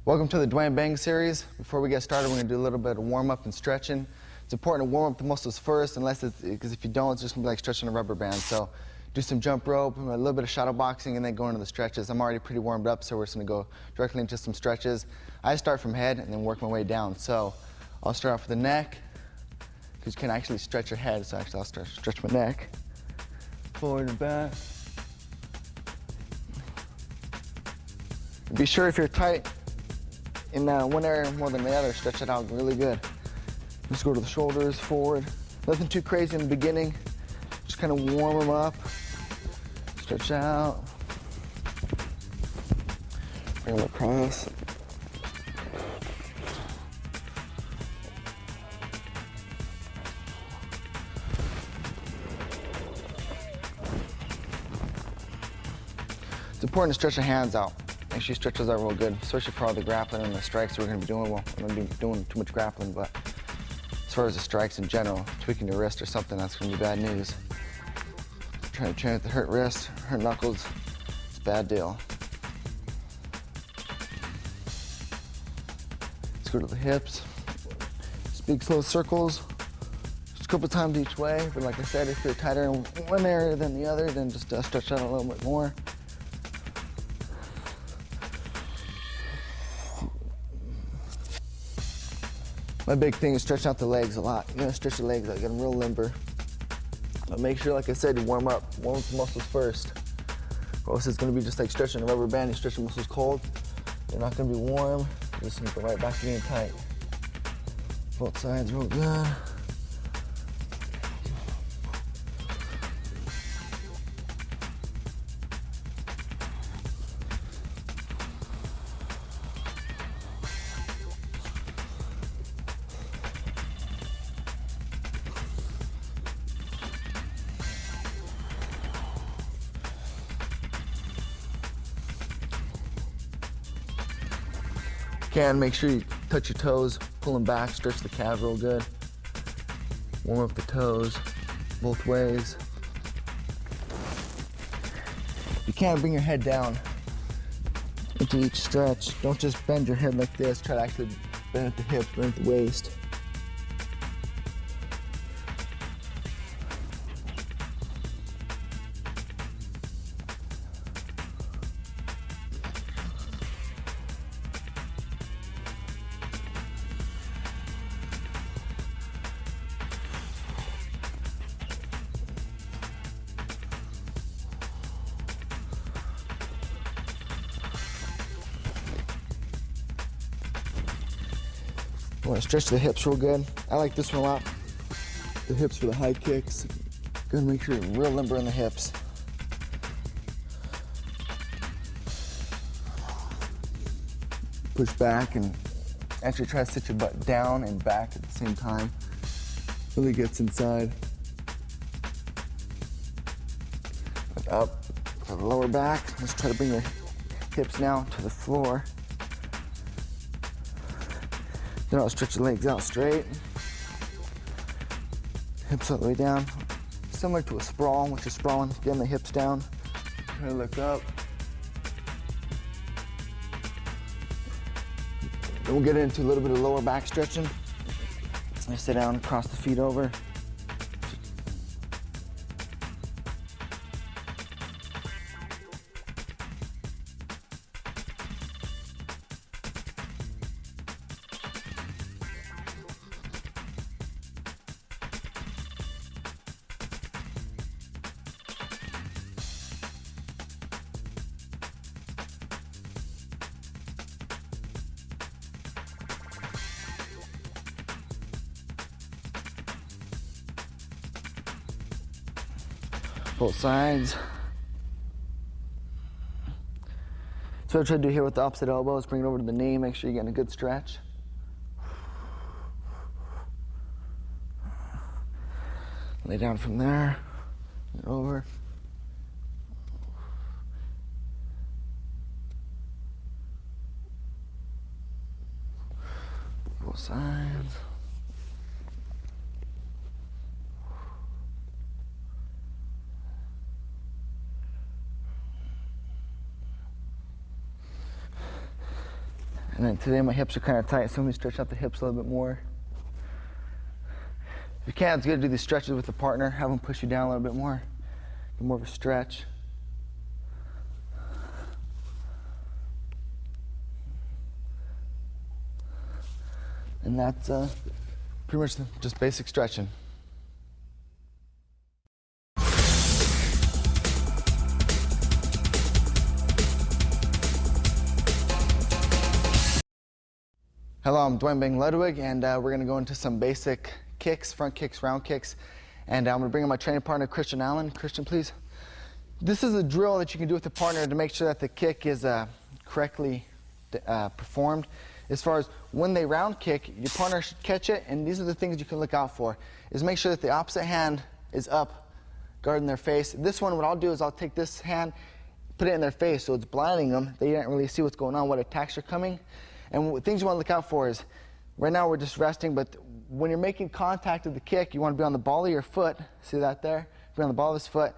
Welcome to the Duane Bang series. Before we get started, we're going to do a little bit of warm-up and stretching. It's important to warm up the muscles first, because if you don't, it's just going to be like stretching a rubber band. So do some jump rope, a little bit of shadow boxing, and then go into the stretches. I'm already pretty warmed up, so we're just going to go directly into some stretches. I start from head and then work my way down. So I'll start off with the neck, because you can actually stretch your head. So actually I'll stretch my neck, forward and back. Be sure if you're tight in one area more than the other, stretch it out really good. Just go to the shoulders, forward. Nothing too crazy in the beginning. Just kind of warm them up. Stretch out. Bring them across. It's important to stretch your hands out. Make sure you stretch those out real good, especially for all the grappling and the strikes we're going to be doing. Well, we're going to be doing too much grappling, but as far as the strikes in general, tweaking your wrist or something, that's going to be bad news. Trying to train with the hurt wrist, hurt knuckles, it's a bad deal. Let's go to the hips. Just big slow circles, just a couple times each way. But like I said, if you're tighter in one area than the other, then just stretch out a little bit more. My big thing is stretch out the legs a lot. You gotta stretch the legs out, get them real limber. But make sure, like I said, you warm up the muscles first. Or else it's gonna be just like stretching a rubber band. You stretch the muscles cold, they're not gonna be warm. You're just gonna go right back to being tight. Both sides real good. Make sure you touch your toes, pull them back, stretch the calves real good. Warm up the toes both ways. You can't bring your head down into each stretch. Don't just bend your head like this. Try to actually bend at the hips, bend at the waist. I want to stretch the hips real good. I like this one a lot. The hips for the high kicks. Gotta make sure you're real limber in the hips. Push back and actually try to sit your butt down and back at the same time. Really gets inside. And up for the lower back. Let's try to bring your hips now to the floor. Then I'll stretch your legs out straight. Hips all the way down. Similar to a sprawl, which is sprawling, getting the hips down. Try to look up. Then we'll get into a little bit of lower back stretching. I sit down, cross the feet over. Both sides. So what I try to do here with the opposite elbow is bring it over to the knee, make sure you're getting a good stretch. Lay down from there, and over. Both sides. And then today my hips are kind of tight, so let me stretch out the hips a little bit more. If you can, it's good to do these stretches with a partner. Have them push you down a little bit more. Get more of a stretch. And that's pretty much just basic stretching. Hello, I'm Duane being Ludwig, and we're going to go into some basic kicks, front kicks, round kicks. And I'm going to bring in my training partner, Christian Allen. Christian, please. This is a drill that you can do with a partner to make sure that the kick is correctly performed. As far as when they round kick, your partner should catch it, and these are the things you can look out for. Is make sure that the opposite hand is up, guarding their face. This one, what I'll do is I'll take this hand, put it in their face, so it's blinding them. They don't really see what's going on, what attacks are coming. And things you want to look out for is, right now we're just resting, but when you're making contact with the kick, you want to be on the ball of your foot. See that there? Be on the ball of his foot.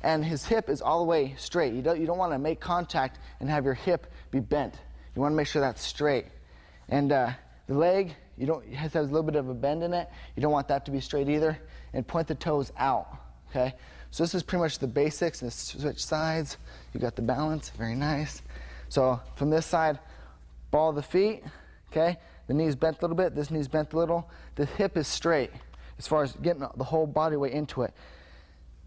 And his hip is all the way straight. You don't want to make contact and have your hip be bent. You want to make sure that's straight. And the leg, it has a little bit of a bend in it. You don't want that to be straight either. And point the toes out, okay? So this is pretty much the basics. And switch sides. You got the balance, very nice. So from this side, ball of the feet, okay? The knee's bent a little bit, this knee's bent a little. The hip is straight as far as getting the whole body weight into it.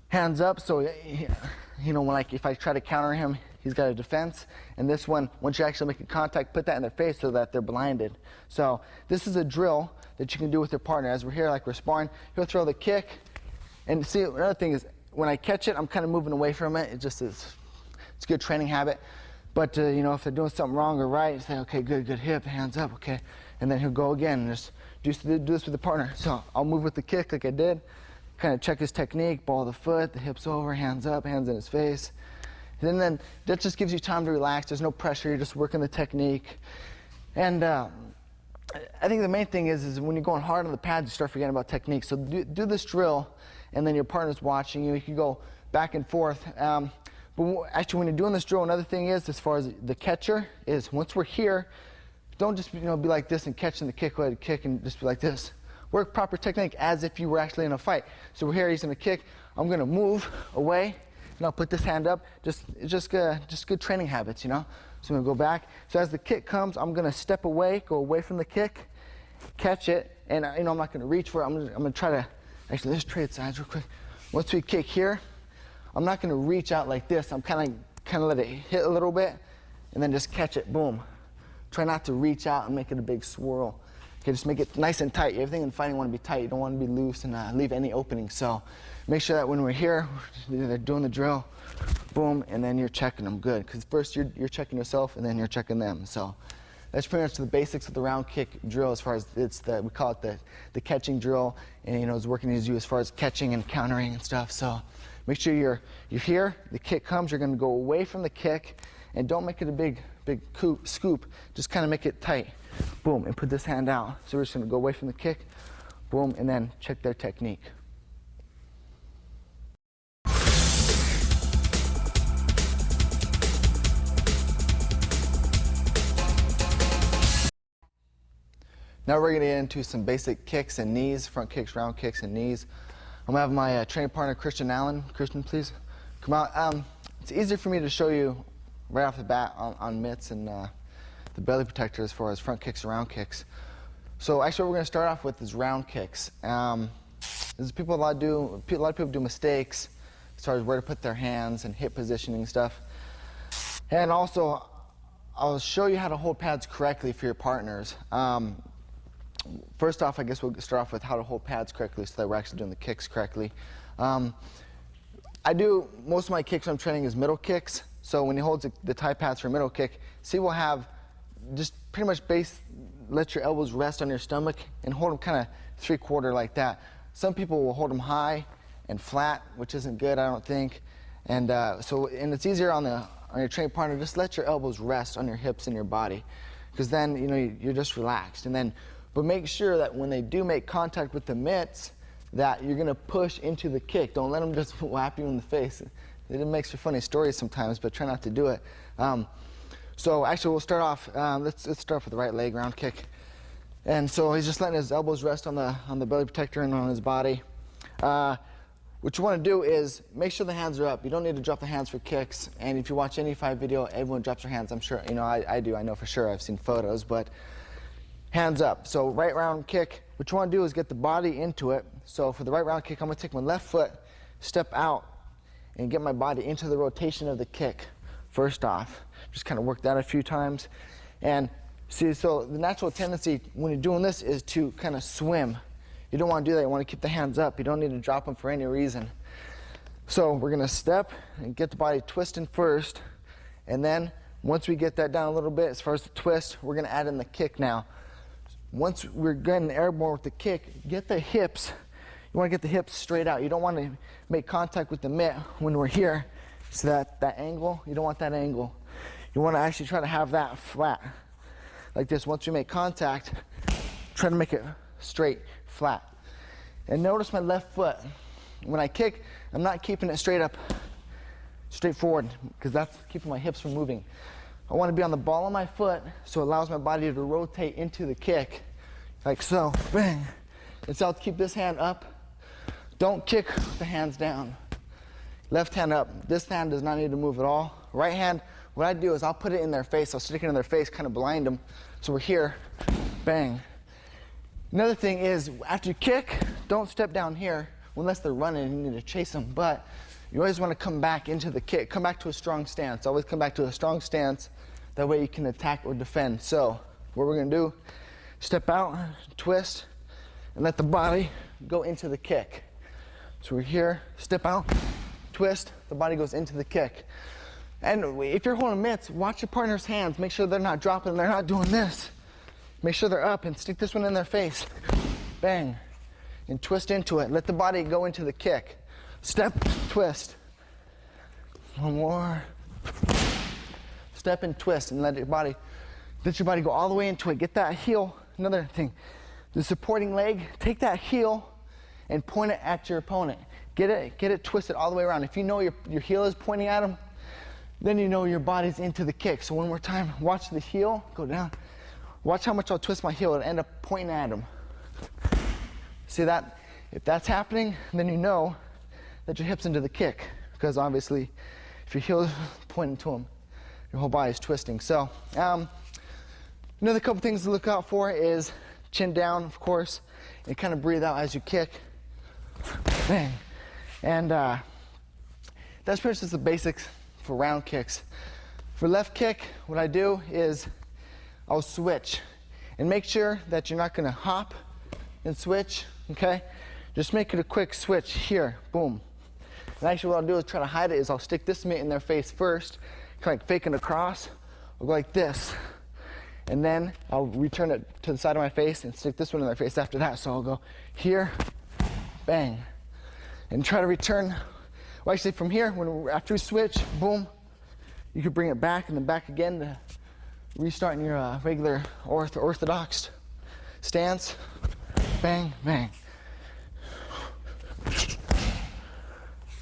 Hands up, so, if I try to counter him, he's got a defense. And this one, once you actually make a contact, put that in their face so that they're blinded. So this is a drill that you can do with your partner. As we're here, like we're sparring, he'll throw the kick. And see, another thing is, when I catch it, I'm kind of moving away from it. It's a good training habit. But, if they're doing something wrong or right, say, okay, good hip, hands up, okay. And then he'll go again and just do this with the partner. So I'll move with the kick like I did, kind of check his technique, ball of the foot, the hips over, hands up, hands in his face. And then that just gives you time to relax. There's no pressure, you're just working the technique. And I think the main thing is when you're going hard on the pads, you start forgetting about technique. So do this drill, and then your partner's watching you. You can go back and forth. But actually, when you're doing this drill, another thing is, as far as the catcher, is once we're here, don't just be like this and catching the kick, let it kick and just be like this. Work proper technique as if you were actually in a fight. So we're here, he's gonna kick. I'm gonna move away, and I'll put this hand up. Just good training habits, So I'm gonna go back. So as the kick comes, I'm gonna step away, go away from the kick, catch it, and I'm not gonna reach for it. I'm gonna try to. Actually, let's trade sides real quick. Once we kick here, I'm not going to reach out like this. I'm kind of let it hit a little bit, and then just catch it, boom. Try not to reach out and make it a big swirl. Okay, just make it nice and tight. Everything in fighting you want to be tight. You don't want to be loose and leave any opening. So make sure that when we're here, they're doing the drill, boom, and then you're checking them good. Because first you're checking yourself, and then you're checking them. So that's pretty much the basics of the round kick drill. As far as we call it the catching drill, and it's working as you as far as catching and countering and stuff. So make sure you're here, the kick comes, you're gonna go away from the kick, and don't make it a big scoop, just kind of make it tight. Boom, and put this hand out. So we're just gonna go away from the kick, boom, and then check their technique. Now we're gonna get into some basic kicks and knees, front kicks, round kicks, and knees. I'm gonna have my training partner, Christian Allen. Christian, please come out. It's easier for me to show you right off the bat on mitts and the belly protector as far as front kicks and round kicks. So actually what we're gonna start off with is round kicks. A lot of people do mistakes as far as where to put their hands and hip positioning and stuff. And also, I'll show you how to hold pads correctly for your partners. First off, I guess we'll start off with how to hold pads correctly so that we're actually doing the kicks correctly. Most of my kicks I'm training is middle kicks. So when he holds the Thai pads for a middle kick, see, we'll have just pretty much let your elbows rest on your stomach and hold them kind of 3/4 like that. Some people will hold them high and flat, which isn't good, I don't think. And it's easier on your training partner, just let your elbows rest on your hips and your body, because then you're just relaxed. But make sure that when they do make contact with the mitts, that you're gonna push into the kick. Don't let them just whap you in the face. It makes for funny stories sometimes, but try not to do it. So actually we'll start off, let's start off with the right leg round kick. And so he's just letting his elbows rest on the belly protector and on his body. What you want to do is make sure the hands are up. You don't need to drop the hands for kicks. And if you watch any fight video, everyone drops their hands. I'm sure, you know, I do, I know for sure. I've seen photos, but hands up. So right round kick, what you want to do is get the body into it. So for the right round kick, I'm going to take my left foot, step out, and get my body into the rotation of the kick. First off, just kind of work that a few times. And see, so the natural tendency when you're doing this is to kind of swim. You don't want to do that. You want to keep the hands up. You don't need to drop them for any reason. So we're going to step and get the body twisting first. And then once we get that down a little bit, as far as the twist, we're going to add in the kick now. Once we're getting airborne with the kick, get the hips. You want to get the hips straight out. You don't want to make contact with the mitt when we're here. So that angle, you don't want that angle. You want to actually try to have that flat. Like this, once we make contact, try to make it straight, flat. And notice my left foot. When I kick, I'm not keeping it straight up, straight forward, because that's keeping my hips from moving. I want to be on the ball of my foot, so it allows my body to rotate into the kick, like so, bang. And so I'll keep this hand up. Don't kick with the hands down. Left hand up. This hand does not need to move at all. Right hand, what I do is I'll put it in their face. I'll stick it in their face, kind of blind them. So we're here, bang. Another thing is, after you kick, don't step down here unless they're running and you need to chase them. But you always want to come back into the kick. Come back to a strong stance. Always come back to a strong stance. That way you can attack or defend. So what we're going to do, step out, twist, and let the body go into the kick. So we're here, step out, twist, the body goes into the kick. And if you're holding mitts, watch your partner's hands. Make sure they're not dropping, they're not doing this. Make sure they're up and stick this one in their face. Bang. And twist into it. Let the body go into the kick. Step, twist. One more. Step and twist and let your body go all the way into it. Get that heel. Another thing, the supporting leg, take that heel and point it at your opponent. Get it twisted all the way around. If you know your heel is pointing at him, then you know your body's into the kick. So one more time, watch the heel go down. Watch how much I'll twist my heel and end up pointing at him. See that? If that's happening, then you know that your hip's into the kick, because obviously if your heel is pointing to him, your whole body is twisting. So another couple things to look out for is chin down, of course, and kind of breathe out as you kick. Bang. And that's pretty much just the basics for round kicks. For left kick, what I do is I'll switch. And make sure that you're not going to hop and switch, okay? Just make it a quick switch here, boom. And actually what I'll do is try to hide it is I'll stick this mitt in their face first, kind of like faking across. I'll go like this. And then I'll return it to the side of my face and stick this one in their face after that. So I'll go here, bang. And try to return, well actually from here, after we switch, boom, you can bring it back and then back again to restart in your regular orthodox stance. Bang, bang.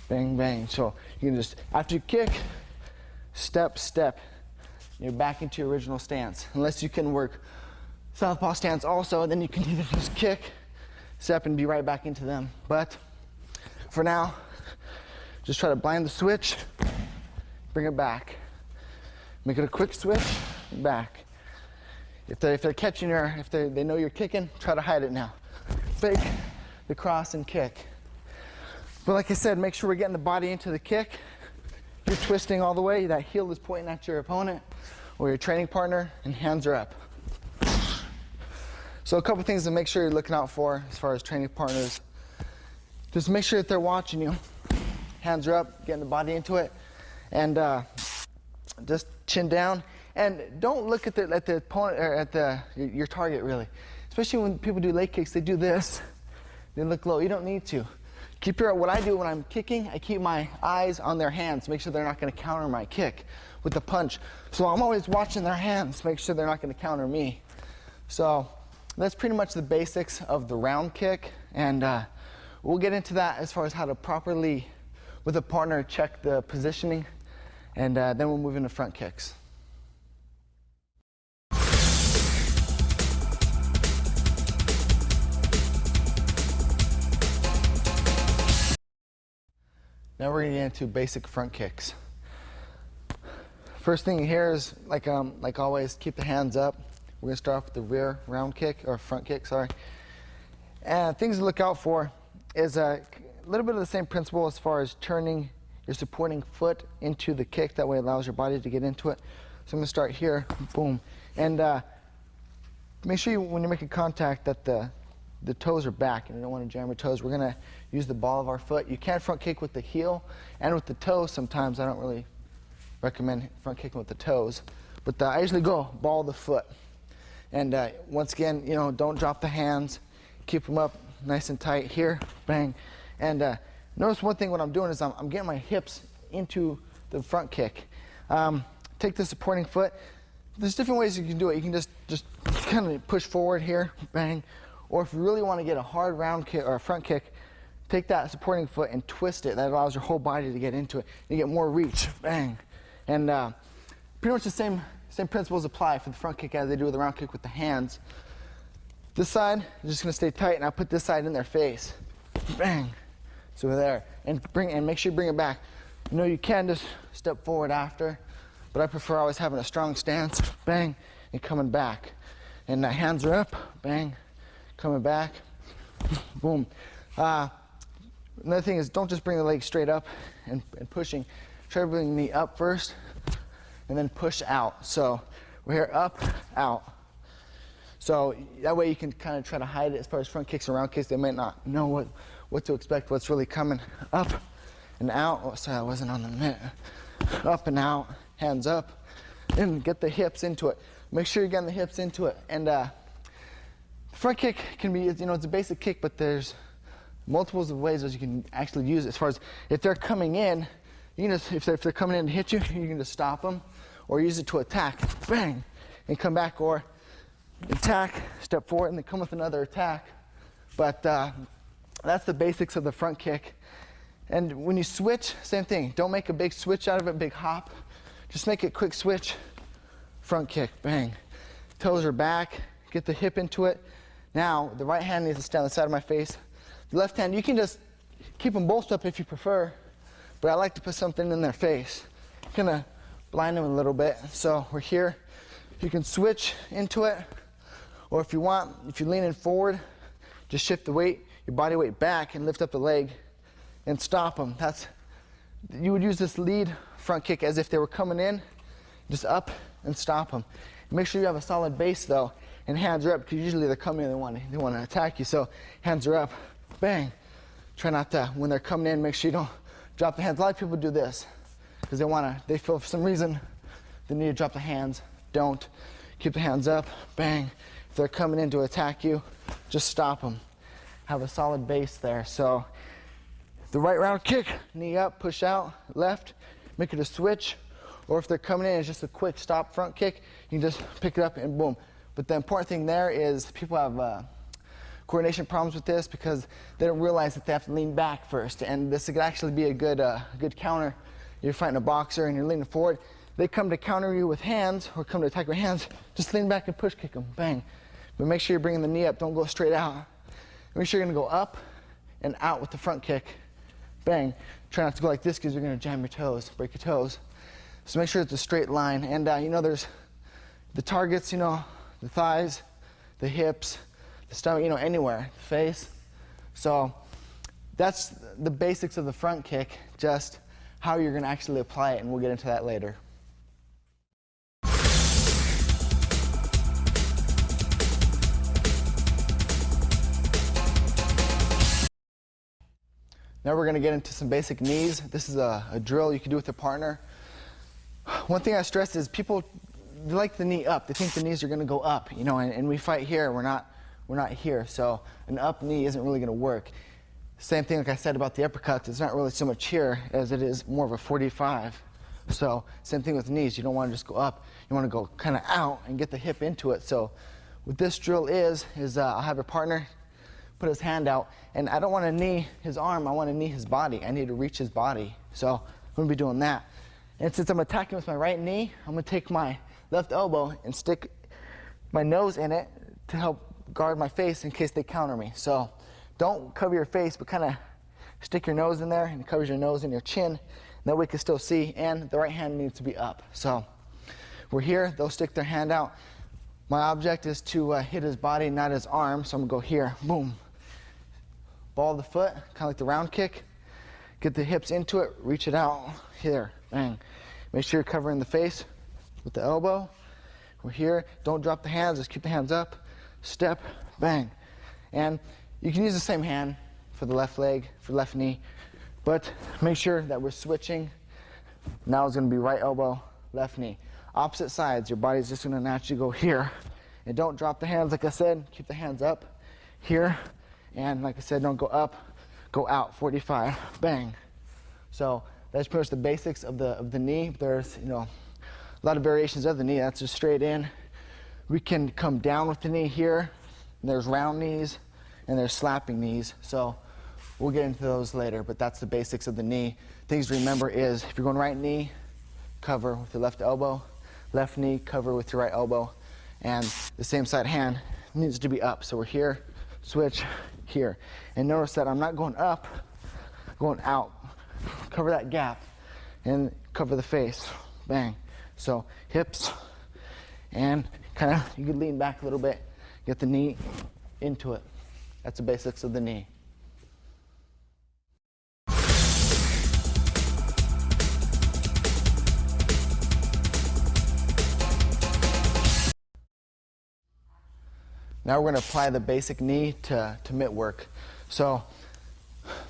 Bang, bang. So you can just, after you kick, step, step. You're back into your original stance. Unless you can work southpaw stance also, then you can either just kick, step, and be right back into them. But for now, just try to blind the switch, bring it back. Make it a quick switch, back. If they're catching they know you're kicking, try to hide it now. Fake the cross and kick. But like I said, make sure we're getting the body into the kick. You're twisting all the way, that heel is pointing at your opponent or your training partner, and hands are up. So a couple things to make sure you're looking out for as far as training partners. Just make sure that they're watching you. Hands are up, getting the body into it, and just chin down. And don't look at the opponent or at your target really. Especially when people do leg kicks, they do this. They look low. You don't need to. What I do when I'm kicking, I keep my eyes on their hands, make sure they're not going to counter my kick with the punch. So I'm always watching their hands, make sure they're not going to counter me. So that's pretty much the basics of the round kick, and we'll get into that as far as how to properly, with a partner, check the positioning, and then we'll move into front kicks. Now we're gonna get into basic front kicks. First thing here is, like always, keep the hands up. We're gonna start off with the rear round kick, or front kick, sorry. And things to look out for is a little bit of the same principle as far as turning your supporting foot into the kick. That way it allows your body to get into it. So I'm gonna start here, boom. And make sure when you're making contact that the toes are back and you don't want to jam your toes. We're gonna use the ball of our foot. You can front kick with the heel and with the toes sometimes. I don't really recommend front kicking with the toes, but I usually go ball of the foot. And once again, you know, don't drop the hands. Keep them up nice and tight here, bang. And notice one thing, what I'm doing is I'm getting my hips into the front kick. Take the supporting foot. There's different ways you can do it. You can just kind of push forward here, bang. Or if you really want to get a hard round kick or a front kick, take that supporting foot and twist it. That allows your whole body to get into it. You get more reach, bang. And pretty much the same principles apply for the front kick as they do with the round kick with the hands. This side, you're just gonna stay tight, and I put this side in their face, bang. So we're there, and make sure you bring it back. You know, you can just step forward after, but I prefer always having a strong stance, bang, and coming back. And the hands are up, bang, coming back, boom. Another thing is, don't just bring the leg straight up and pushing. Try to bring the knee up first, and then push out. So we're here, up, out. So that way you can kind of try to hide it as far as front kicks and round kicks. They might not know what to expect, what's really coming. Up and out. Oh, sorry, I wasn't on the mitt. Up and out, hands up, and get the hips into it. Make sure you're getting the hips into it. And the front kick can be, you know, it's a basic kick, but there's multiples of ways that you can actually use it. As far as if they're coming in, you can just, if they're coming in to hit you, you can just stop them, or use it to attack, bang, and come back, or attack, step forward, and then come with another attack. But that's the basics of the front kick. And when you switch, same thing. Don't make a big switch out of it, big hop. Just make it quick switch, front kick, bang. Toes are back, get the hip into it. Now, the right hand needs to stay on the side of my face. The left hand, you can just keep them both up if you prefer, but I like to put something in their face. Kind of blind them a little bit. So we're here. You can switch into it, or if you want, if you're leaning forward, just shift the weight, your body weight back, and lift up the leg and stop them. You would use this lead front kick as if they were coming in, just up and stop them. Make sure you have a solid base though, and hands are up, because usually they're coming in, they want to attack you. So hands are up, bang. Try not to, when they're coming in, make sure you don't drop the hands. A lot of people do this because they feel for some reason they need to drop the hands. Don't. Keep the hands up, bang. If they're coming in to attack you, just stop them. Have a solid base there. So the right round kick, knee up, push out, left, make it a switch. Or if they're coming in, it's just a quick stop front kick, you can just pick it up and boom. But the important thing there is people have coordination problems with this because they don't realize that they have to lean back first. And this could actually be a good counter. You're fighting a boxer and you're leaning forward. They come to counter you with hands, or come to attack with hands, just lean back and push kick them, bang. But make sure you're bringing the knee up, don't go straight out. Make sure you're gonna go up and out with the front kick, bang. Try not to go like this because you're gonna jam your toes, break your toes. So make sure it's a straight line. And you know, there's the targets, you know, the thighs, the hips, the stomach, you know, anywhere, the face. So that's the basics of the front kick, just how you're gonna actually apply it, and we'll get into that later. Now we're gonna get into some basic knees. This is a drill you can do with a partner. One thing I stress is people, they like the knee up. They think the knees are gonna go up, you know, and we fight here, we're not here. So an up knee isn't really gonna work. Same thing like I said about the uppercuts, it's not really so much here as it is more of a 45. So same thing with knees, you don't wanna just go up, you wanna go kinda out and get the hip into it. So what this drill is I'll have a partner put his hand out, and I don't wanna knee his arm, I wanna knee his body. I need to reach his body. So I'm gonna be doing that. And since I'm attacking with my right knee, I'm gonna take my left elbow and stick my nose in it to help guard my face in case they counter me. So don't cover your face, but kind of stick your nose in there, and it covers your nose and your chin. That way we can still see, and the right hand needs to be up. So we're here, they'll stick their hand out. My object is to hit his body, not his arm, so I'm gonna go here, boom. Ball of the foot, kind of like the round kick. Get the hips into it, reach it out, here, bang. Make sure you're covering the face with the elbow. We're here, don't drop the hands, just keep the hands up, step, bang. And you can use the same hand for the left leg, for the left knee, but make sure that we're switching. Now it's gonna be right elbow, left knee. Opposite sides, your body's just gonna naturally go here. And don't drop the hands, like I said, keep the hands up, here. And like I said, don't go up, go out, 45, bang. So that's pretty much the basics of the knee. There's, you know, a lot of variations of the knee. That's just straight in. We can come down with the knee here. And there's round knees, and there's slapping knees. So we'll get into those later, but that's the basics of the knee. Things to remember is, if you're going right knee, cover with your left elbow. Left knee, cover with your right elbow. And the same side hand needs to be up. So we're here, switch, here. And notice that I'm not going up, going out. Cover that gap and cover the face, bang. So hips, and kind of, you can lean back a little bit, get the knee into it. That's the basics of the knee. Now we're going to apply the basic knee to mitt work. So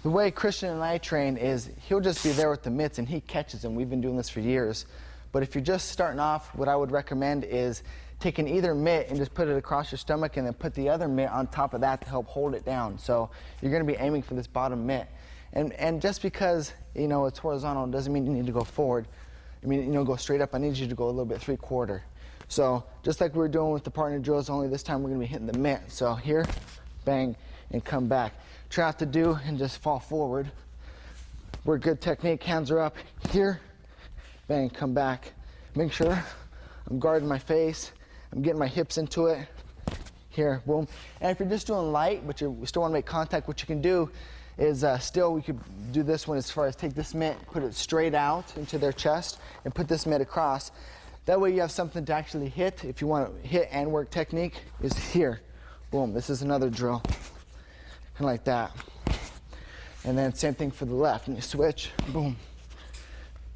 the way Christian and I train is he'll just be there with the mitts and he catches them. We've been doing this for years. But if you're just starting off, what I would recommend is taking either mitt and just put it across your stomach and then put the other mitt on top of that to help hold it down. So you're going to be aiming for this bottom mitt. And just because, you know, it's horizontal doesn't mean you need to go forward. I mean, you know, go straight up. I need you to go a little bit 3/4. So just like we were doing with the partner drills, only this time we're going to be hitting the mitt. So here, bang, and come back. Try not to do and just fall forward. We're good technique, hands are up, here, bang, come back. Make sure I'm guarding my face, I'm getting my hips into it, here, boom. And if you're just doing light, but you still want to make contact, what you can do is still, we could do this one as far as take this mitt, put it straight out into their chest, and put this mitt across. That way you have something to actually hit. If you want to hit and work technique, is here. Boom, this is another drill. Kind of like that. And then same thing for the left. And you switch, boom.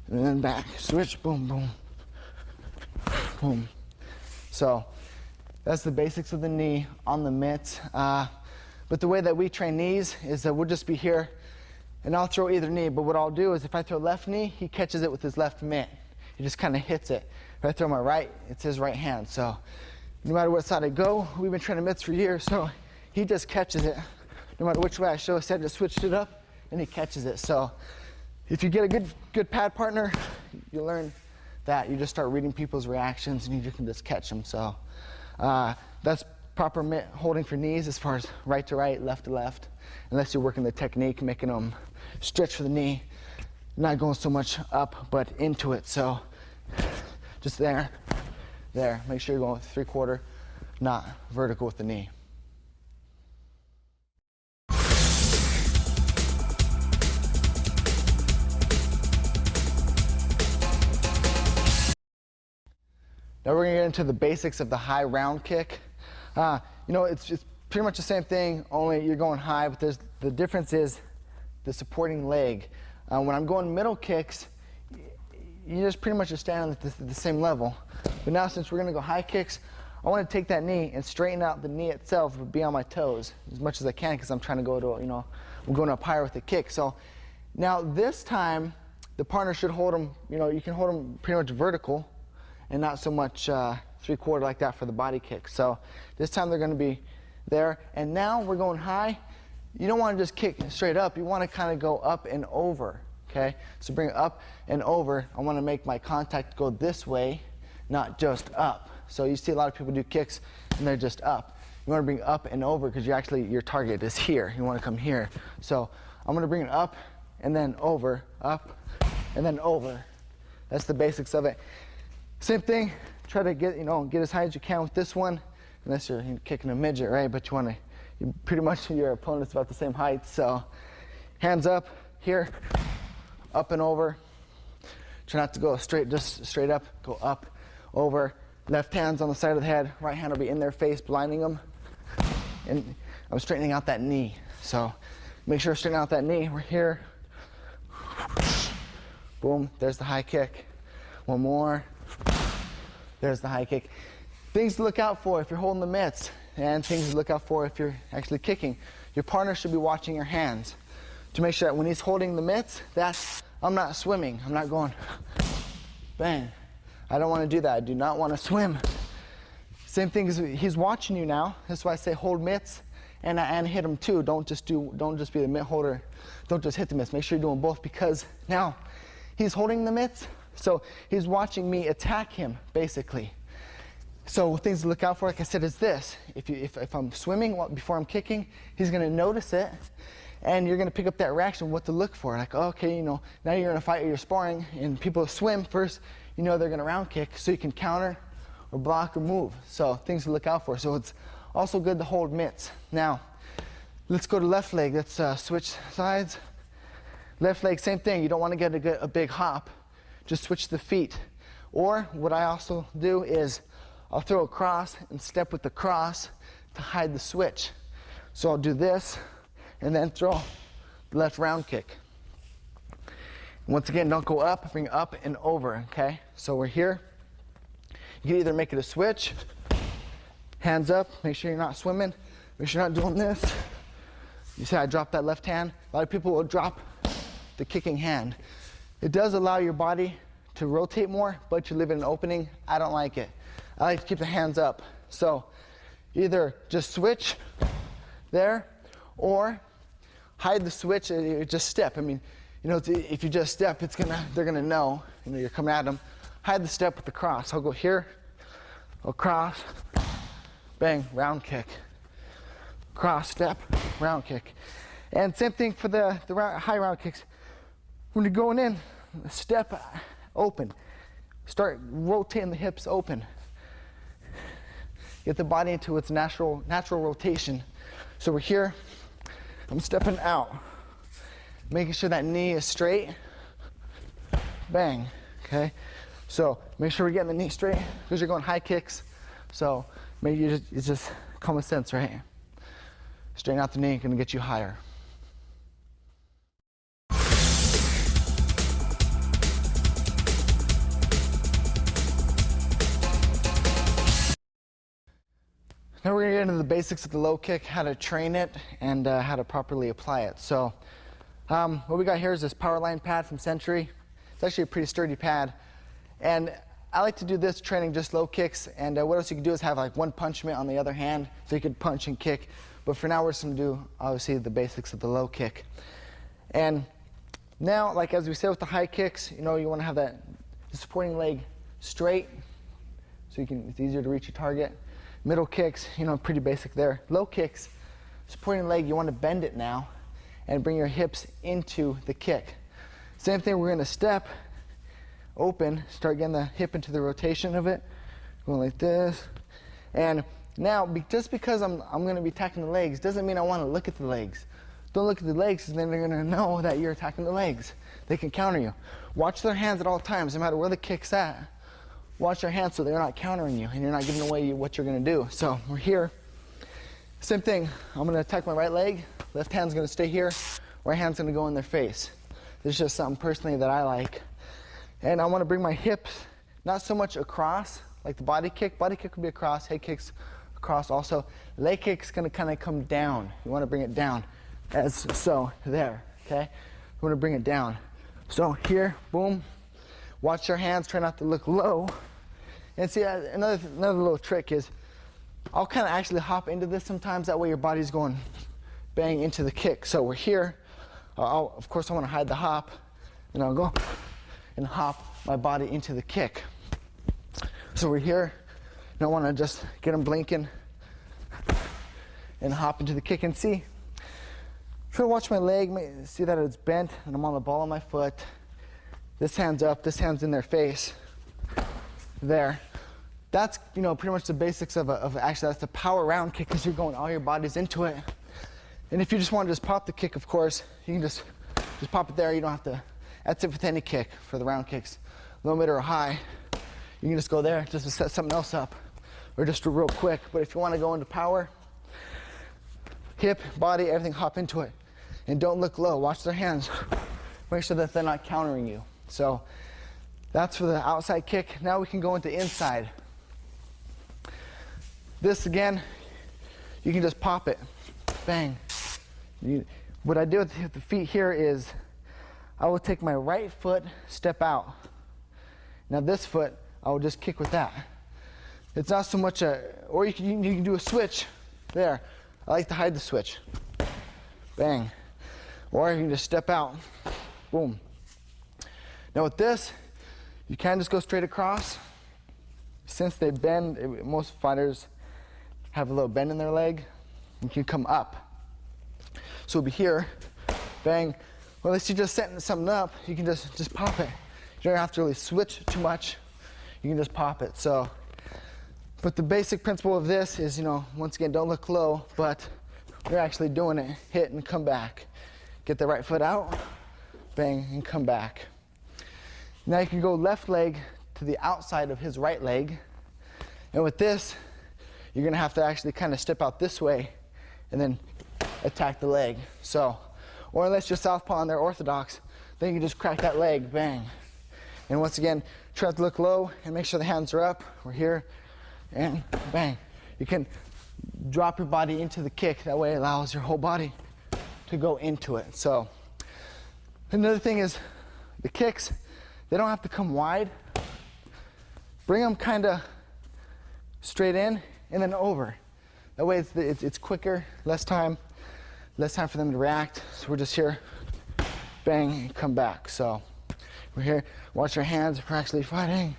And then back, switch, boom, boom. Boom. So that's the basics of the knee on the mitts. But the way that we train knees is that we'll just be here and I'll throw either knee. But what I'll do is if I throw left knee, he catches it with his left mitt. He just kind of hits it. If I throw my right, it's his right hand. So no matter what side I go, we've been training mitts for years, so he just catches it. No matter which way I show, I said just switched it up, and he catches it. So if you get a good pad partner, you learn that. You just start reading people's reactions, and you can just catch them. So that's proper mitt holding for knees as far as right to right, left to left, unless you're working the technique, making them stretch for the knee, not going so much up, but into it. So just there. Make sure you're going 3/4, not vertical with the knee. Now we're going to get into the basics of the high round kick. You know, it's pretty much the same thing, only you're going high, but the difference is the supporting leg. When I'm going middle kicks, you just pretty much just stand at the same level. But now since we're going to go high kicks, I want to take that knee and straighten out the knee itself, but be on my toes as much as I can because I'm trying to go to, you know, we're going up higher with the kick. So now this time, the partner should hold them, you know, you can hold them pretty much vertical and not so much 3/4 like that for the body kick. So this time they're going to be there. And now we're going high. You don't want to just kick straight up. You want to kind of go up and over. Okay, so bring it up and over. I want to make my contact go this way, not just up. So you see a lot of people do kicks and they're just up. You want to bring up and over because your target is here. You want to come here. So I'm going to bring it up and then over, up and then over. That's the basics of it. Same thing. Try to get as high as you can with this one, unless you're kicking a midget, right? But you want to, pretty much your opponent's about the same height. So Hands up here, up and over. Try not to go straight, just straight up, go up, over. Left hand's on the side of the head, right hand will be in their face, blinding them. And I'm straightening out that knee. So make sure to straighten out that knee. We're here. Boom, there's the high kick. One more. There's the high kick. Things to look out for if you're holding the mitts, and things to look out for if you're actually kicking. Your partner should be watching your hands to make sure that when he's holding the mitts, I'm not swimming. I'm not going bang. I don't want to do that. I do not want to swim. Same thing as he's watching you now. That's why I say hold mitts and hit them too. Don't just be the mitt holder. Don't just hit the mitts. Make sure you're doing both, because now he's holding the mitts, so he's watching me attack him basically. So things to look out for, like I said, is this. If I'm swimming before I'm kicking, he's going to notice it, and you're going to pick up that reaction, what to look for. Like, okay, now you're in a fight or you're sparring, and people swim first, they're going to round kick, so you can counter or block or move. So things to look out for. So it's also good to hold mitts. Now, let's go to left leg. Let's switch sides. Left leg, same thing. You don't want to get a big hop. Just switch the feet. Or what I also do is I'll throw a cross and step with the cross to hide the switch. So I'll do this and then throw the left round kick. Once again, don't go up, bring it up and over, okay? So we're here. You can either make it a switch, hands up, make sure you're not swimming, make sure you're not doing this. You see I dropped that left hand? A lot of people will drop the kicking hand. It does allow your body to rotate more, but you leave it in an opening. I don't like it. I like to keep the hands up. So either just switch there, or hide the switch and just step. I mean, if you just step, they're gonna know, you're coming at them. Hide the step with the cross. I'll go here, I'll cross, bang, round kick. Cross, step, round kick. And same thing for the high round kicks. When you're going in, step open. Start rotating the hips open. Get the body into its natural rotation. So we're here, I'm stepping out. Making sure that knee is straight. Bang, okay? So make sure we're getting the knee straight, because you're going high kicks. So maybe it's just common sense, right? Straighten out the knee, gonna get you higher. Now we're gonna get into the basics of the low kick, how to train it, and how to properly apply it. So what we got here is this Powerline pad from Century. It's actually a pretty sturdy pad. And I like to do this training just low kicks, and what else you can do is have like one punch mitt on the other hand, so you could punch and kick. But for now we're just gonna do, obviously, the basics of the low kick. And now, like as we said with the high kicks, you wanna have the supporting leg straight, so it's easier to reach your target. Middle kicks, pretty basic there. Low kicks, supporting leg, you wanna bend it now and bring your hips into the kick. Same thing, we're gonna step, open, start getting the hip into the rotation of it, going like this. And now, just because I'm gonna be attacking the legs, doesn't mean I wanna look at the legs. Don't look at the legs, because then they're gonna know that you're attacking the legs. They can counter you. Watch their hands at all times, no matter where the kick's at. Watch their hands so they're not countering you, and you're not giving away what you're gonna do. So we're here. Same thing, I'm gonna attack my right leg, left hand's gonna stay here, right hand's gonna go in their face. This is just something personally that I like. And I wanna bring my hips, not so much across, like the body kick. Body kick would be across, head kicks across also. Leg kick's gonna kinda come down. You wanna bring it down, as so, there, okay? You wanna bring it down. So here, boom. Watch your hands, try not to look low. And see, another little trick is, I'll kind of actually hop into this sometimes, that way your body's going bang into the kick. So we're here, of course I want to hide the hop, and I'll go and hop my body into the kick. So we're here, and I want to just get them blinking and hop into the kick. And see, try to watch my leg, see that it's bent and I'm on the ball of my foot. This hand's up, this hand's in their face. There. That's pretty much the basics of actually that's the power round kick, because you're going all your bodies into it. And if you just want to just pop the kick, of course, you can just pop it there. You don't have to. That's it with any kick for the round kicks. Low, mid, or high. You can just go there just to set something else up, or just real quick. But if you want to go into power, hip, body, everything, hop into it. And don't look low. Watch their hands. Make sure that they're not countering you. So that's for the outside kick. Now we can go into inside. This again, you can just pop it. Bang. What I do with the feet here is I will take my right foot, step out. Now this foot, I will just kick with that. It's not so much or you can do a switch there. I like to hide the switch. Bang. Or you can just step out. Boom. Now with this, you can just go straight across. Since they bend, most fighters have a little bend in their leg. You can come up. So it'll be here, bang. Well, unless you're just setting something up, you can just pop it. You don't have to really switch too much. You can just pop it. So, but the basic principle of this is, you know, once again, don't look low, but you're actually doing it. Hit and come back. Get the right foot out, bang, and come back. Now you can go left leg to the outside of his right leg. And with this, you're gonna have to actually kind of step out this way and then attack the leg. So, or unless you're southpaw and they're orthodox, then you can just crack that leg, bang. And once again, try not to look low and make sure the hands are up. We're here, and bang. You can drop your body into the kick. That way it allows your whole body to go into it. So, another thing is the kicks, they don't have to come wide. Bring them kind of straight in and then over. That way it's quicker, less time for them to react. So we're just here, bang, and come back. So we're here, watch your hands if we're actually fighting,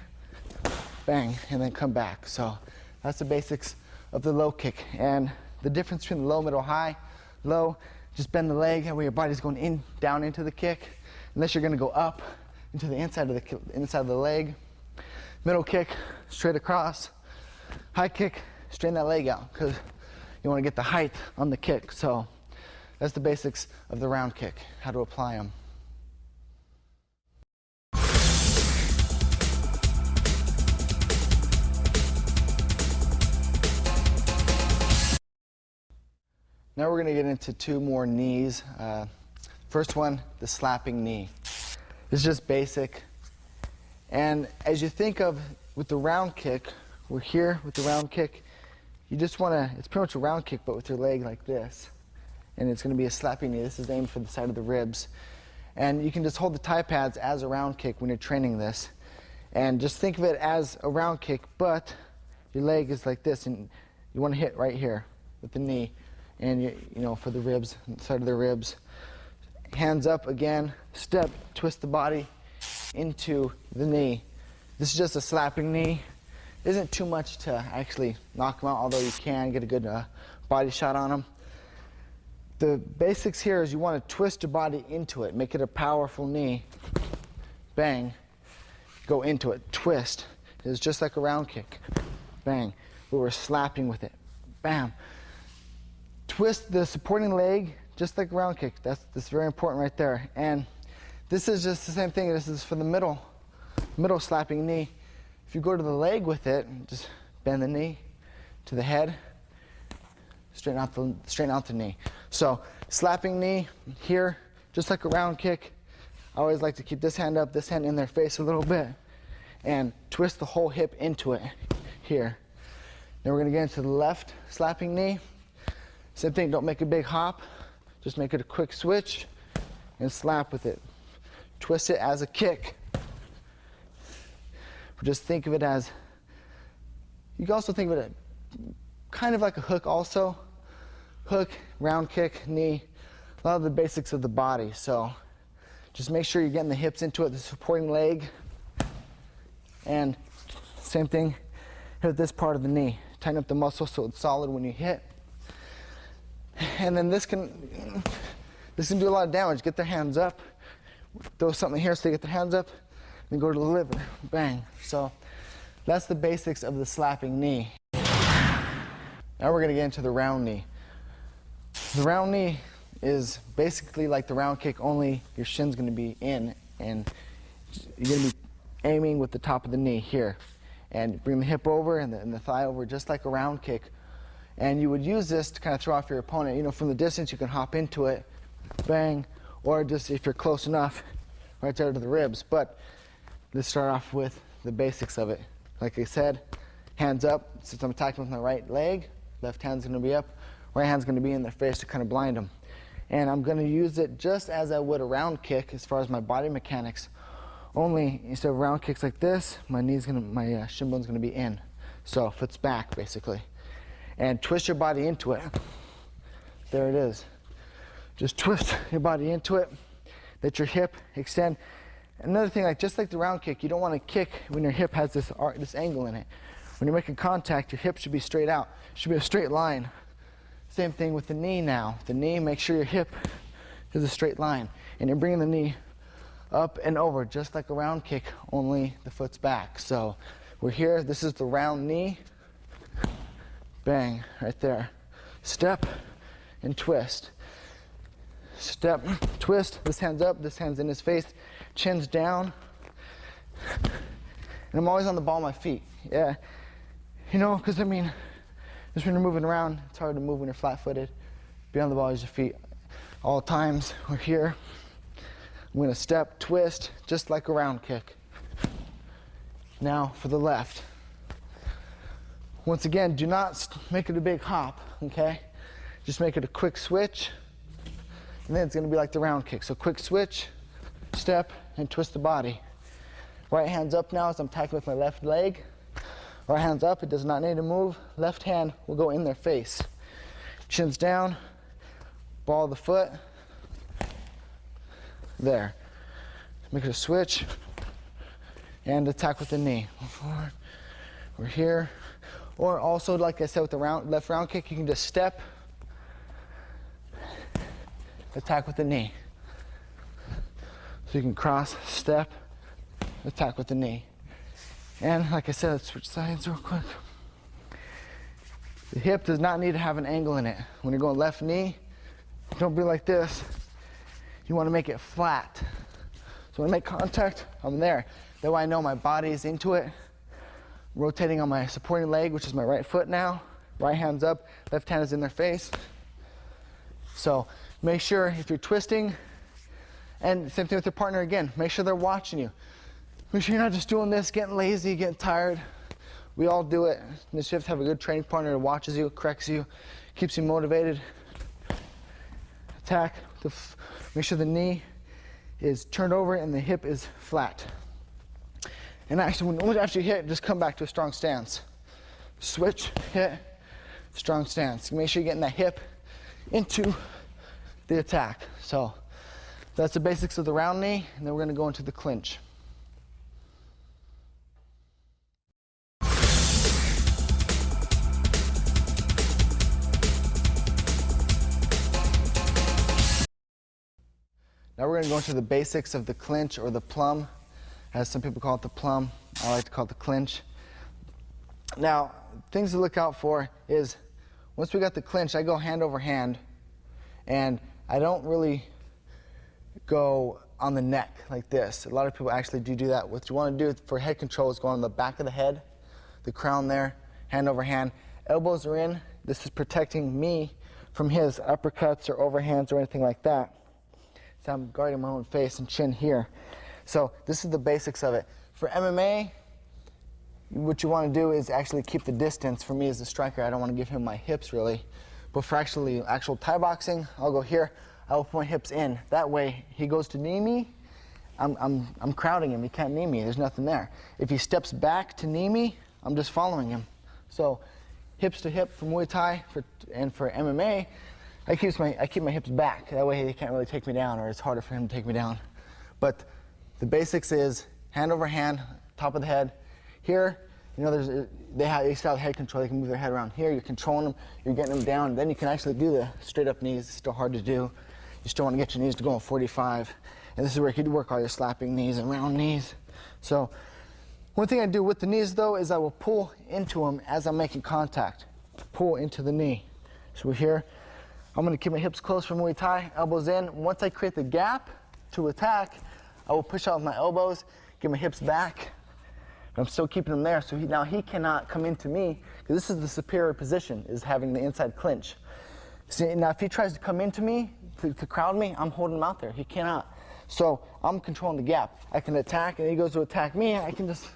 bang, and then come back. So that's the basics of the low kick. And the difference between the low, middle, high, low, just bend the leg, that way your body's going in, down into the kick. Unless you're gonna go up into the inside of the leg. Middle kick, straight across. High kick, straighten that leg out, because you want to get the height on the kick. So that's the basics of the round kick, how to apply them. Now we're going to get into two more knees. First one, the slapping knee. It's just basic. And as you think of with the round kick, we're here with the round kick. You just want to, it's pretty much a round kick, but with your leg like this. And it's going to be a slapping knee. This is aimed for the side of the ribs. And you can just hold the Thai pads as a round kick when you're training this. And just think of it as a round kick, but your leg is like this, and you want to hit right here with the knee. And you know, for the ribs, side of the ribs. Hands up again, step, twist the body into the knee. This is just a slapping knee. Isn't too much to actually knock them out, although you can get a good body shot on them. The basics here is you want to twist your body into it, make it a powerful knee. Bang, go into it, twist. It's just like a round kick. Bang, we were slapping with it. Bam. Twist the supporting leg just like a round kick. That's very important right there. And this is just the same thing. This is for the middle slapping knee. If you go to the leg with it, just bend the knee to the head, straighten out the knee. So slapping knee here, just like a round kick. I always like to keep this hand up, this hand in their face a little bit, and twist the whole hip into it here. Then we're gonna get into the left slapping knee. Same thing, don't make a big hop, just make it a quick switch and slap with it. Twist it as a kick. Just think of it as, you can also think of it kind of like a hook also. Hook, round kick, knee, a lot of the basics of the body. So just make sure you're getting the hips into it, the supporting leg. And same thing here with this part of the knee. Tighten up the muscle so it's solid when you hit. And then this can do a lot of damage. Get their hands up. Throw something here so they get their hands up. Then go to the liver, bang. So that's the basics of the slapping knee. Now we're gonna get into the round knee. The round knee is basically like the round kick, only your shin's going to be in, and you're going to be aiming with the top of the knee here. And bring the hip over and the thigh over just like a round kick. And you would use this to kind of throw off your opponent. You know, from the distance you can hop into it, bang, or just if you're close enough, right there to the ribs. But let's start off with the basics of it. Like I said, hands up. Since I'm attacking with my right leg, left hand's going to be up, right hand's going to be in their face to kind of blind them. And I'm going to use it just as I would a round kick as far as my body mechanics. Only instead of round kicks like this, my shin bone's gonna be in. So foot's back basically. And twist your body into it. There it is. Just twist your body into it. Let your hip extend. Another thing, like just like the round kick, you don't want to kick when your hip has this angle in it. When you're making contact, your hip should be straight out. It should be a straight line. Same thing with the knee now. The knee, make sure your hip is a straight line. And you're bringing the knee up and over, just like a round kick, only the foot's back. So we're here, this is the round knee, bang, right there. Step and twist. Step, twist, this hand's up, this hand's in his face, chin's down. And I'm always on the ball of my feet, yeah. You know, because I mean, just when you're moving around, it's hard to move when you're flat-footed. Be on the ball of your feet all times. We're here. I'm going to step, twist, just like a round kick. Now for the left. Once again, do not make it a big hop, okay? Just make it a quick switch, and then it's going to be like the round kick. So quick switch, step, and twist the body. Right hand's up now as I'm attacking with my left leg. Right hand's up, it does not need to move. Left hand will go in their face. Chin's down, ball of the foot. There. Make it a switch and attack with the knee. Forward. We're here. Or also, like I said, with the left round kick, you can just step, attack with the knee. So you can cross, step, attack with the knee. And like I said, let's switch sides real quick. The hip does not need to have an angle in it. When you're going left knee, don't be like this. You want to make it flat. So when I make contact, I'm there. That way I know my body is into it. Rotating on my supporting leg, which is my right foot now. Right hand's up, left hand is in their face. So make sure if you're twisting, and same thing with your partner again, make sure they're watching you. Make sure you're not just doing this, getting lazy, getting tired. We all do it. You just have to have a good training partner that watches you, corrects you, keeps you motivated. Attack. Make sure the knee is turned over and the hip is flat. And actually, when you actually hit, just come back to a strong stance. Switch, hit, strong stance. Make sure you're getting that hip into the attack. So that's the basics of the round knee, and then we're going to go into the clinch. Now we're going to go into the basics of the clinch, or the plum, as some people call it, the plum. I like to call it the clinch. Now, things to look out for is, once we got the clinch, I go hand over hand, and I don't really go on the neck like this. A lot of people actually do that. What you want to do for head control is go on the back of the head, the crown there, hand over hand. Elbows are in. This is protecting me from his uppercuts or overhands or anything like that. So I'm guarding my own face and chin here. So this is the basics of it. For MMA, what you want to do is actually keep the distance. For me as a striker, I don't want to give him my hips really. But for actual Thai boxing, I'll go here. I will put my hips in. That way, he goes to knee me, I'm crowding him. He can't knee me. There's nothing there. If he steps back to knee me, I'm just following him. So hips to hip for Muay Thai and for MMA, I keep my hips back. That way he can't really take me down, or it's harder for him to take me down. But the basics is hand over hand, top of the head. Here, you know, they still have head control. They can move their head around here. You're controlling them. You're getting them down. Then you can actually do the straight up knees. It's still hard to do. You still want to get your knees to go on 45. And this is where you can work all your slapping knees and round knees. So one thing I do with the knees though is I will pull into them as I'm making contact. Pull into the knee. So we're here. I'm gonna keep my hips close for Muay Thai, elbows in. Once I create the gap to attack, I will push out with my elbows, get my hips back. I'm still keeping them there, so now he cannot come into me, because this is the superior position, is having the inside clinch. See, now if he tries to come into me, to crowd me, I'm holding him out there. He cannot. So I'm controlling the gap. I can attack, and he goes to attack me, I can just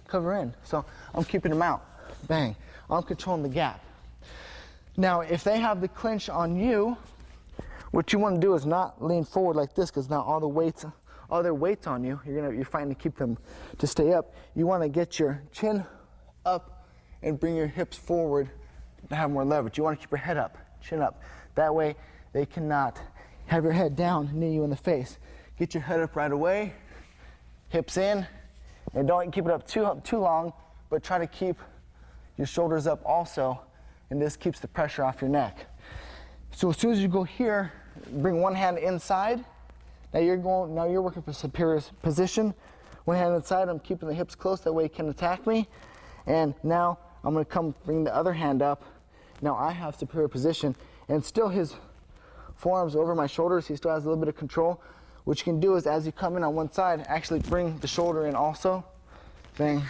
cover in. So I'm keeping him out. Bang. I'm controlling the gap. Now, if they have the clinch on you, what you want to do is not lean forward like this, because now all their weight's on you. You're fighting to keep them to stay up. You want to get your chin up and bring your hips forward to have more leverage. You want to keep your head up, chin up. That way they cannot have your head down, knee you in the face. Get your head up right away, hips in, and don't keep it up too long, but try to keep your shoulders up also, and this keeps the pressure off your neck. So as soon as you go here, bring one hand inside. Now you're working for superior position. One hand inside, I'm keeping the hips close, that way he can attack me. And now I'm gonna come bring the other hand up. Now I have superior position, and still his forearms over my shoulders. He still has a little bit of control. What you can do is, as you come in on one side, actually bring the shoulder in also. Bang,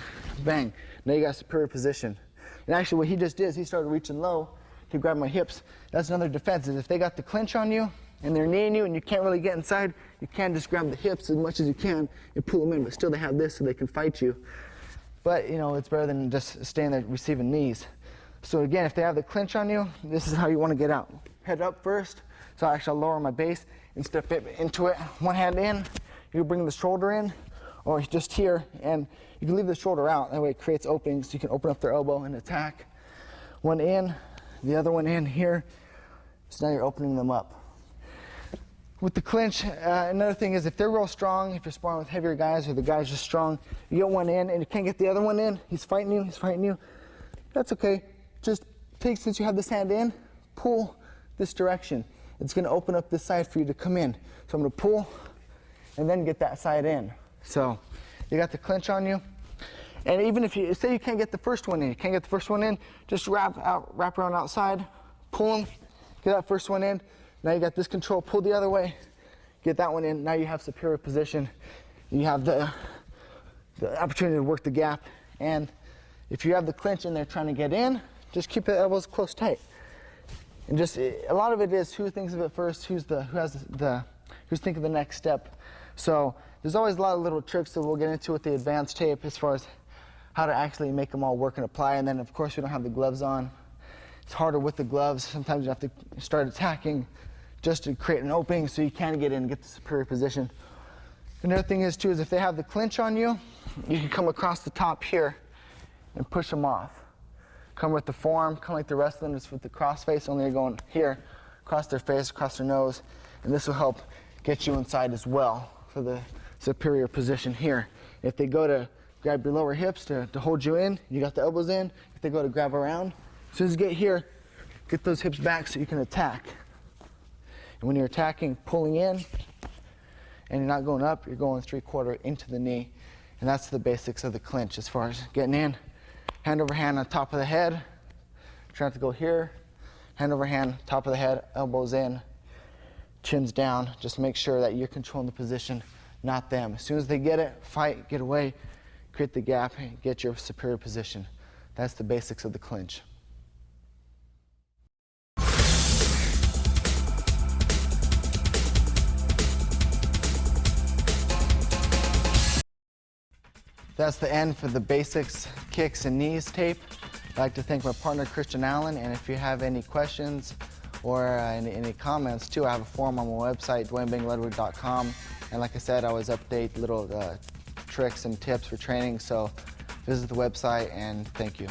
bang. Now you got superior position. And actually what he just did is he started reaching low to grab my hips. That's another defense, is if they got the clinch on you and they're kneeing you and you can't really get inside, you can just grab the hips as much as you can and pull them in, but still they have this so they can fight you. But it's better than just staying there receiving knees. So again, if they have the clinch on you, this is how you want to get out. Head up first. So actually I'll lower my base and step into it. One hand in, you bring the shoulder in, or just here, and you can leave the shoulder out. That way it creates openings, so you can open up their elbow and attack. One in, the other one in here. So now you're opening them up. With the clinch, another thing is if they're real strong, if you're sparring with heavier guys or the guy's just strong, you get one in and you can't get the other one in, he's fighting you, that's okay. Just since you have this hand in, pull this direction. It's gonna open up this side for you to come in. So I'm gonna pull and then get that side in. So you got the clinch on you. And even if you say you can't get the first one in, just wrap around outside, pull them, get that first one in. Now you got this control, pull the other way, get that one in. Now you have superior position. You have the opportunity to work the gap. And if you have the clinch in there trying to get in, just keep the elbows close tight. And just, a lot of it is who thinks of it first, who's thinking the next step. So there's always a lot of little tricks that we'll get into with the advanced tape as far as how to actually make them all work and apply. And then of course we don't have the gloves on. It's harder with the gloves. Sometimes you have to start attacking just to create an opening so you can get in and get the superior position. Another thing is too, is if they have the clinch on you, you can come across the top here and push them off. Come with the forearm, come like the rest of them, just with the cross face, only you're going here, across their face, across their nose, and this will help get you inside as well for the superior position here. If they go to grab your lower hips to hold you in, you got the elbows in. If they go to grab around, as soon as you get here, get those hips back so you can attack. And when you're attacking, pulling in, and you're not going up, you're going 3/4 into the knee. And that's the basics of the clinch as far as getting in. Hand over hand on top of the head. Try not to go here. Hand over hand, top of the head, elbows in, chins down. Just make sure that you're controlling the position, not them. As soon as they get it, fight, get away, create the gap, and get your superior position. That's the basics of the clinch. That's the end for the basics, kicks, and knees tape. I'd like to thank my partner, Christian Allen, and if you have any questions or any comments too, I have a forum on my website, DuaneBangLudwig.com. And like I said, I always update little tricks and tips for training, so visit the website, and thank you.